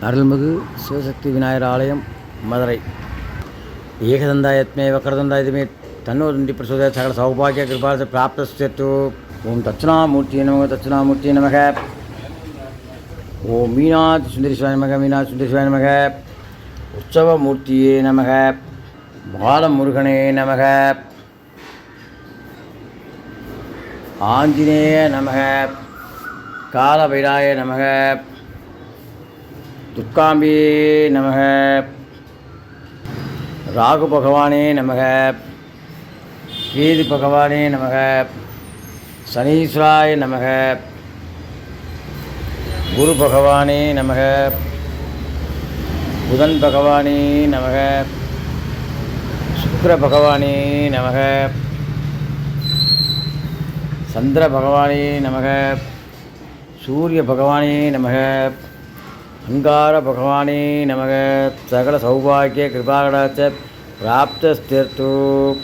அருள்மிகு சிவசக்தி விநாயகர் ஆலயம் மதுரை. ஏகதந்தாயத்மே வக்ரதந்தாயத்மே தன்னோ தண்டி பிரசோத சகல சௌபாகிய கிருபாச பிராப்தஸ்து. ஓம் தட்சிணாமூர்த்தி நமக தட்சிணாமூர்த்தி நமக. ஓம் மீனாட்சி சுந்தரேஸ்வராய நமக மீனாட்சி சுந்தரேஸ்வராய நமக. உற்சவமூர்த்தியே நமக. பாலமுருகனே நமக. ஆஞ்சநேய நமக. காலபைராய நமக. துர்காம்பியே நமக. ராகு பகவானே நமக. கேது பகவானே நமக. சனீஸ்வராய நமக. குரு பகவானே நமக. புதன் பகவானே நமக. சுக்கிர பகவானே நமக. சந்திர பகவானே நமக. சூரிய பகவானே நமக. அங்கார பகவானே நமக. சகல சௌபாகிய கிருபாகடாச்ச பிராப்தஸ்தீர்த்து.